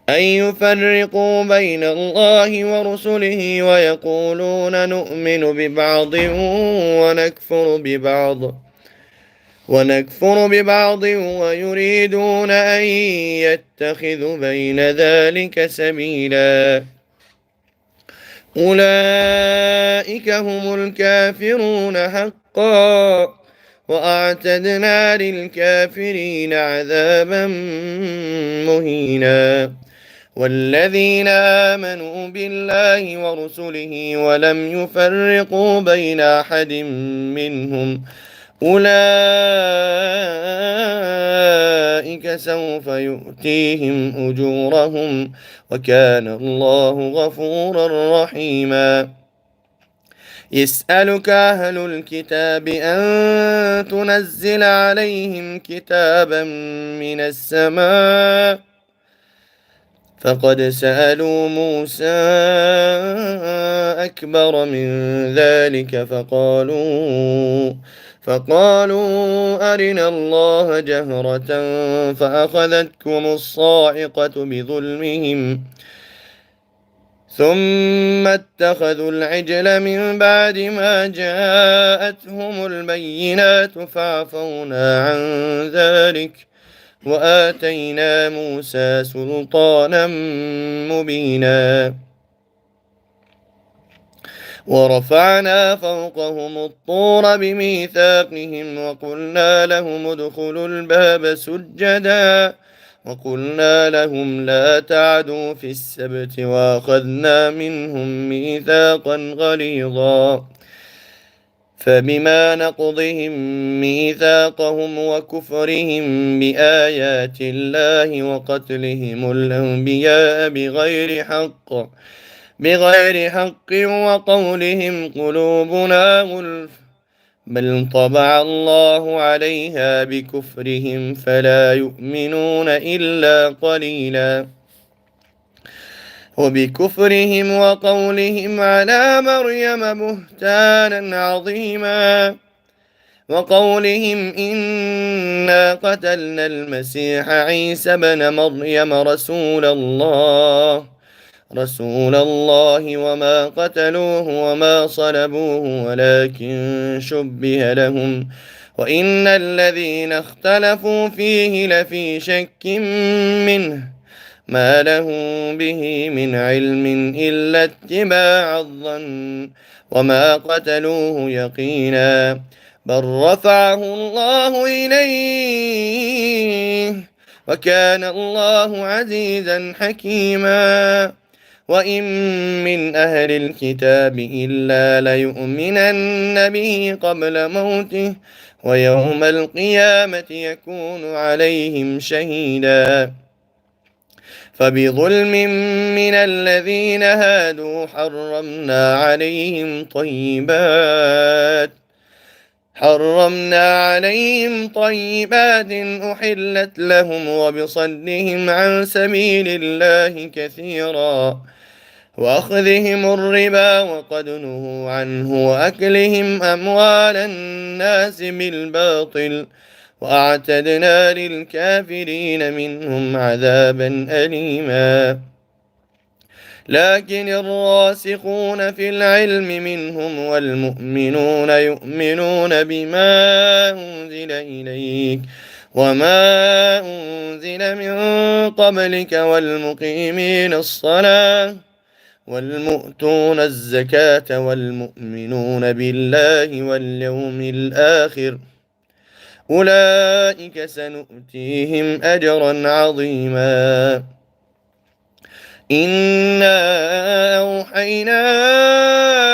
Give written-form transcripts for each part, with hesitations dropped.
أن يفرقوا بين الله ورسله ويقولون نؤمن ببعض ونكفر ببعض ويريدون أن يتخذوا بين ذلك سبيلا. أولئك هم الكافرون حقا، وأعتدنا للكافرين عذابا مهينا. والذين آمنوا بالله ورسله ولم يفرقوا بين أحد منهم أولئك سوف يؤتيهم أجورهم، وكان الله غفورا رحيما. يسألك أهل الكتاب أن تنزل عليهم كتابا من السماء، فقد سألوا موسى أكبر من ذلك فقالوا أرنا الله جهرة فأخذتكم الصاعقة بظلمهم ثم اتخذوا العجل من بعد ما جاءتهم البينات فعفونا عن ذلك وآتينا موسى سلطانا مبينا. ورفعنا فوقهم الطور بميثاقهم وقلنا لهم ادخلوا الباب سجدا وقلنا لهم لا تعدوا في السبت وأخذنا منهم ميثاقا غليظا. فبما نقضهم ميثاقهم وكفرهم بآيات الله وقتلهم الأنبياء بغير حق وقولهم قلوبنا غلف بل طبع الله عليها بكفرهم فلا يؤمنون إلا قليلا. وبكفرهم وقولهم على مريم بهتانا عظيما وقولهم إنا قتلنا المسيح عيسى بن مريم رسول الله وما قتلوه وما صلبوه ولكن شبه لهم وإن الذين اختلفوا فيه لفي شك منه ما لهم به من علم إلا اتباع الظن وما قتلوه يقينا بل رفعه الله إليه وكان الله عزيزا حكيما. وإن من أهل الكتاب إلا ليؤمنن به قبل موته ويوم القيامة يكون عليهم شهيدا. فبظلم من الذين هادوا حرمنا عليهم طيبات أحلت لهم وبصدهم عن سبيل الله كثيرا وأخذهم الربا وقد نهوا عنه وأكلهم أموال الناس بالباطل وأعتدنا للكافرين منهم عذابا أليما. لكن الراسخون في العلم منهم والمؤمنون يؤمنون بما أنزل إليك وما أنزل من قبلك والمقيمين الصلاة والمؤتون الزكاة والمؤمنون بالله واليوم الآخر أولئك سنؤتيهم أجرا عظيما. إنا أوحينا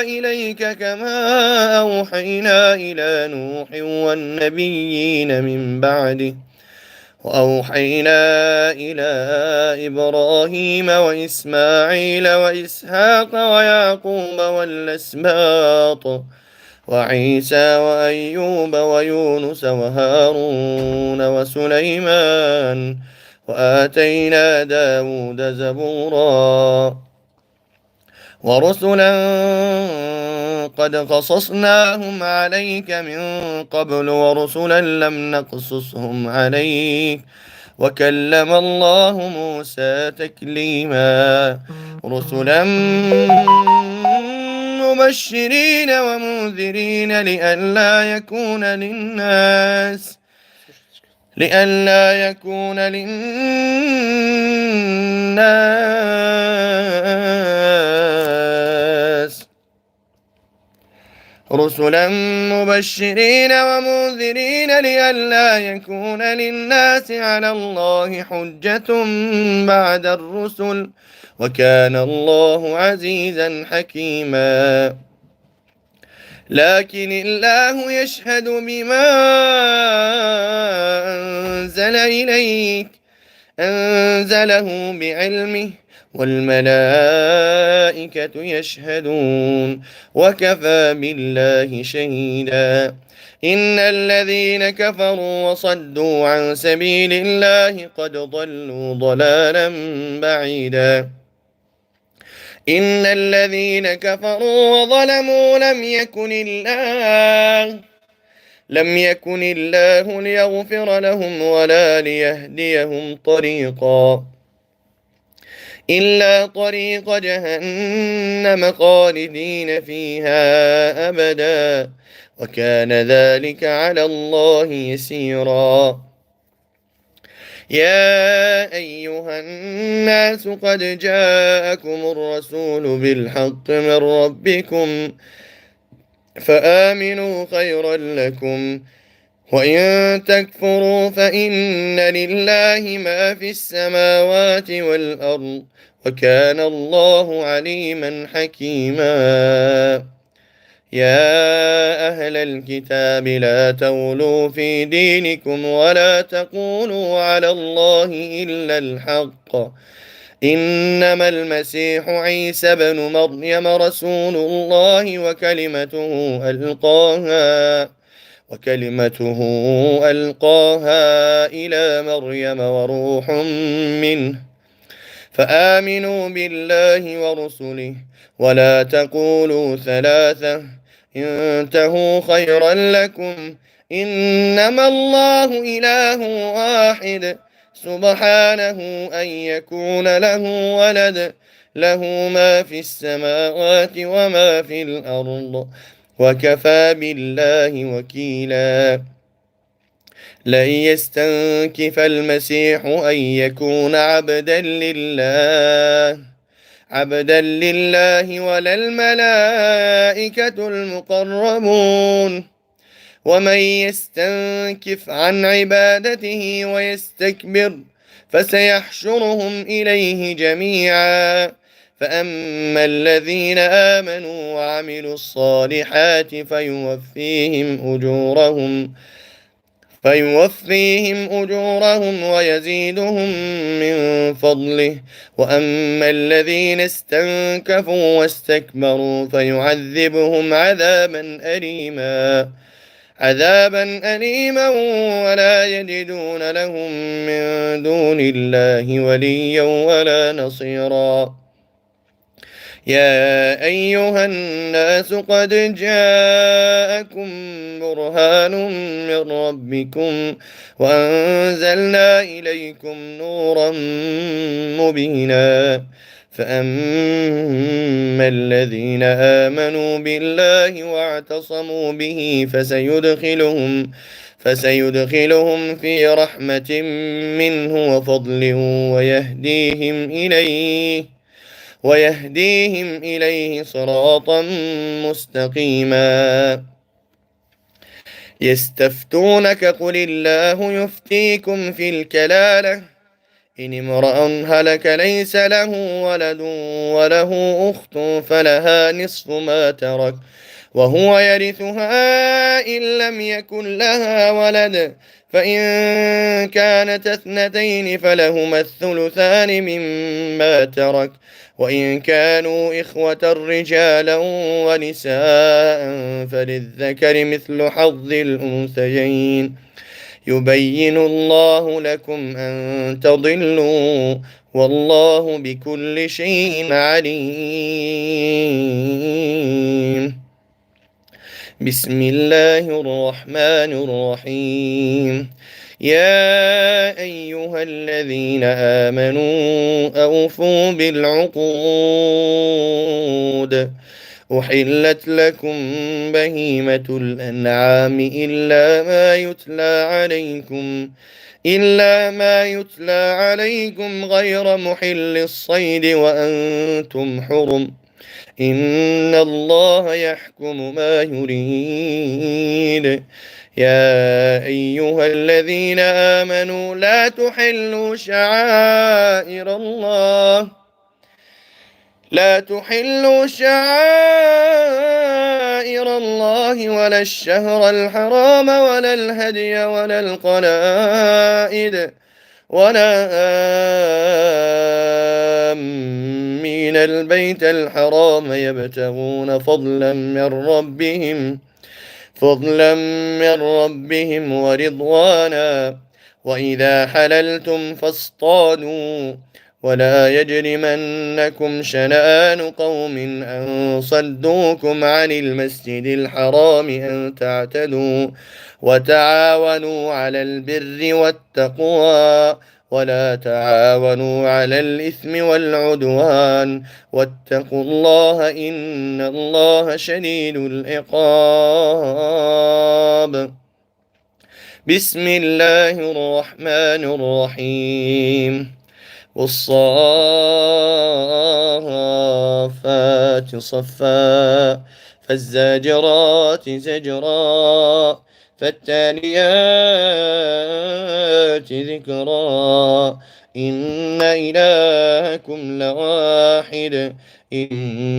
إليك كما أوحينا إلى نوح والنبيين من بعده وأوحينا إلى إبراهيم وإسماعيل وإسحاق ويعقوب والأسباط وعيسى وأيوب ويونس وهارون وسليمان وآتينا داود زبورا. ورسلا قد قصصناهم عليك من قبل ورسلا لم نقصصهم عليك وكلم الله موسى تكليما رسلا مبشرين ومنذرين لئلا يكون للناس على الله حجة بعد الرسل وكان الله عزيزا حكيما لكن الله يشهد بما أنزله بعلمه والملائكة يشهدون وكفى بالله شهيدا إن الذين كفروا وصدوا عن سبيل الله قد ضلوا ضلالا بعيدا إن الذين كفروا وظلموا لم يكن الله ليغفر لهم ولا ليهديهم طريقا إلا طريق جهنم خالدين فيها أبدا وكان ذلك على الله يسيرا يا أيها الناس قد جاءكم الرسول بالحق من ربكم فآمنوا خيرا لكم وإن تكفروا فإن لله ما في السماوات والأرض وكان الله عليما حكيما يا أهل الكتاب لا تغلوا في دينكم ولا تقولوا على الله إلا الحق إنما المسيح عيسى بن مريم رسول الله وكلمته ألقاها إلى مريم وروح منه فآمنوا بالله ورسله ولا تقولوا ثلاثة انتهوا خيرا لكم إنما الله إله واحد سبحانه أن يكون له ولد له ما في السماوات وما في الأرض وكفى بالله وكيلا لن يستنكف المسيح أن يكون عبدا لله ولا الملائكة المقربون ومن يستنكف عن عبادته ويستكبر فسيحشرهم إليه جميعا فأما الذين آمنوا وعملوا الصالحات فيوفيهم أجورهم ويزيدهم من فضله وأما الذين استنكفوا واستكبروا فيعذبهم عذابا أليما ولا يجدون لهم من دون الله وليا ولا نصيرا يا أيها الناس قد جاءكم برهان من ربكم وأنزلنا إليكم نورا مبينا فأما الذين آمنوا بالله واعتصموا به فسيدخلهم في رحمة منه وفضل ويهديهم إليه صراطا مستقيما يستفتونك قل الله يفتيكم في الكلالة إن امرأ هلك ليس له ولد وله أخت فلها نصف ما ترك وهو يرثها إن لم يكن لها ولد فإن كانت اثنتين فلهما الثلثان مما ترك وإن كانوا إخوة رجالا ونساء فللذكر مثل حظ الأنثيين يبين الله لكم أن تضلوا والله بكل شيء عليم بسم الله الرحمن الرحيم يا أيها الذين آمنوا أوفوا بالعقود أحلت لكم بهيمة الأنعام إلا ما يتلى عليكم غير محل الصيد وأنتم حرم إن الله يحكم ما يريد يا أيها الذين آمنوا لا تحلوا شعائر الله ولا الشهر الحرام ولا الهدي ولا القلائد ولا آمين البيت الحرام يبتغون فضلا من ربهم ورضوانا وإذا حللتم فاصطادوا ولا يجرمنكم شنآن قوم أن صدوكم عن المسجد الحرام أن تعتدوا وتعاونوا على البر والتقوى ولا تعاونوا على الإثم والعدوان واتقوا الله إن الله شديد العقاب بسم الله الرحمن الرحيم والصافات صفا فالزاجرات زجرا فالتاليات ذكرا إن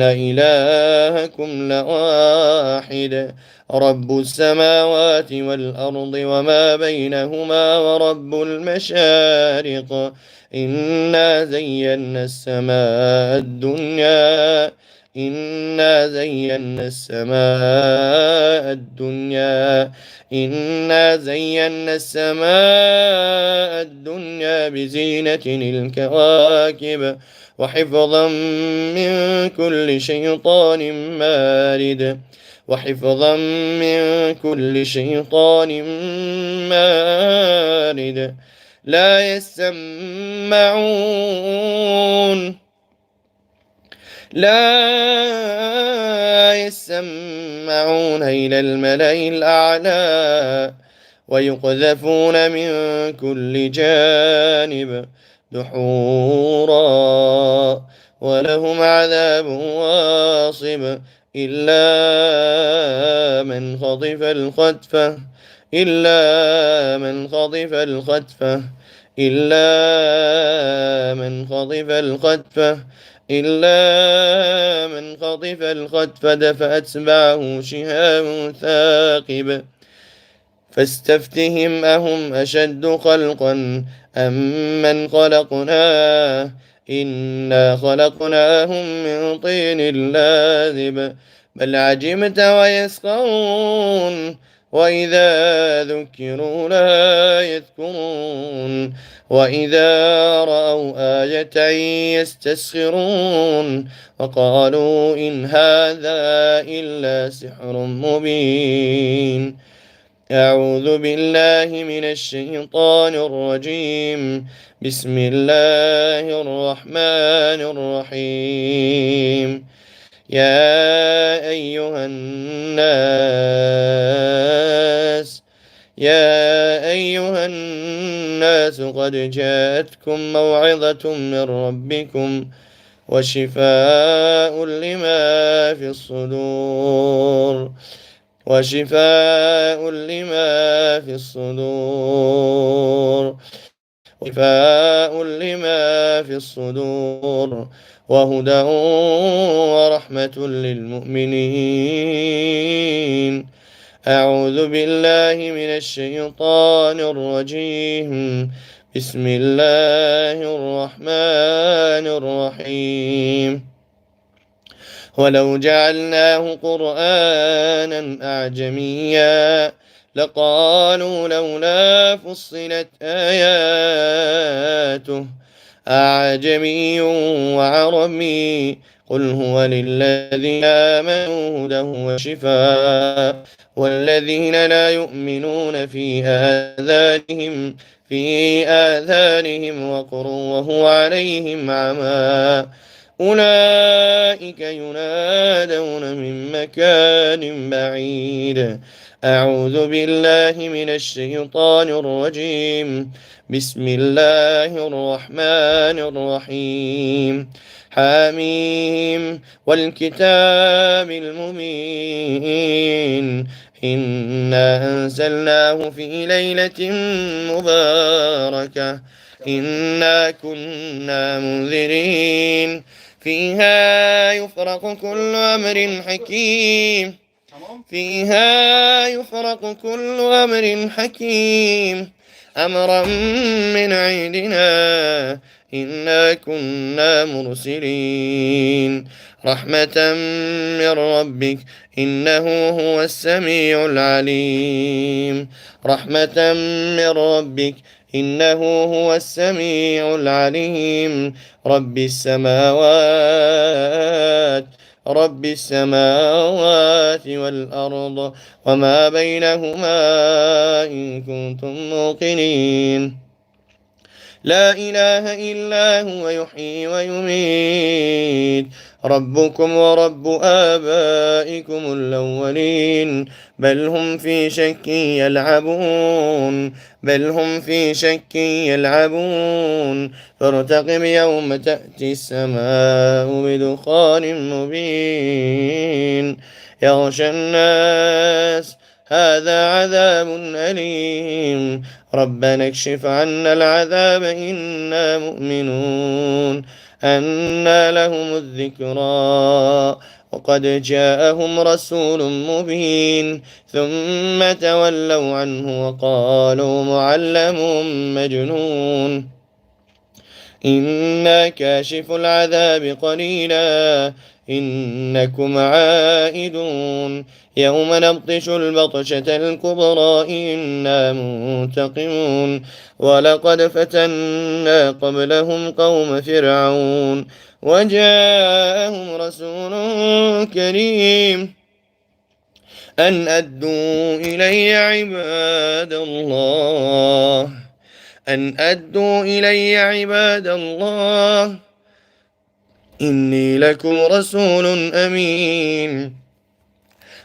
إلهكم لواحد رب السماوات والأرض وما بينهما ورب المشارق إنا زينا السماء الدنيا إنا زينا السماء الدنيا إنا زينا السماء الدنيا بزينة الكواكب وحفظا من كل شيطان مارد لا يسمعون إلى الملأ الأعلى ويقذفون من كل جانب دحورا ولهم عذاب واصب إلا من خطف الخطفة فأتبعه شهاب ثاقب فاستفتهم أهم أشد خلقا أم من خلقنا إنا خلقناهم من طين لازب بل عجبت ويسخرون وإذا ذكروا لا يذكرون وإذا رأوا آية يستسخرون وقالوا إن هذا إلا سحر مبين أعوذ بالله من الشيطان الرجيم بسم الله الرحمن الرحيم يا أيها الناس قد جاءتكم موعظة من ربكم وشفاء لما في الصدور وشفاء لما في الصدور وهدى ورحمة للمؤمنين أعوذ بالله من الشيطان الرجيم بسم الله الرحمن الرحيم ولو جعلناه قرآنا أعجميا لقالوا لولا فصلت آياته أعجمي وعربي قل هو للذين آمنوا هدى وشفاء والذين لا يؤمنون في آذانهم وقر وهو عليهم عمى أولئك ينادون من مكان بعيد. أعوذ بالله من الشيطان الرجيم. بسم الله الرحمن الرحيم. حميم والكتاب المبين إنا أنزلناه في ليلة مباركة إنا كنا منذرين فيها يفرق كل أمر حكيم أمرا من عندنا إنا كنا مرسلين رحمة من ربك إنه هو السميع العليم رحمة من ربك إنه هو السميع العليم رب السماوات والأرض وما بينهما إن كنتم موقنين لا إله إلا هو يحيي ويميت ربكم ورب آبائكم الأولين بل هم في شك يلعبون فارتقب يوم تأتي السماء بدخان مبين يغشى الناس هذا عذاب أليم ربنا اكشف عنا العذاب إنا مؤمنون أنى لهم الذكرى وقد جاءهم رسول مبين ثم تولوا عنه وقالوا معلم مجنون إنا كاشف العذاب قليلا إنكم عائدون يوم نبطش البطشة الكبرى إنا منتقمون ولقد فتنا قبلهم قوم فرعون وجاءهم رسول كريم أن أدوا إلي عباد الله إني لكم رسول أمين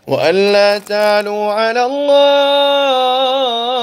وأن لا تعلوا على الله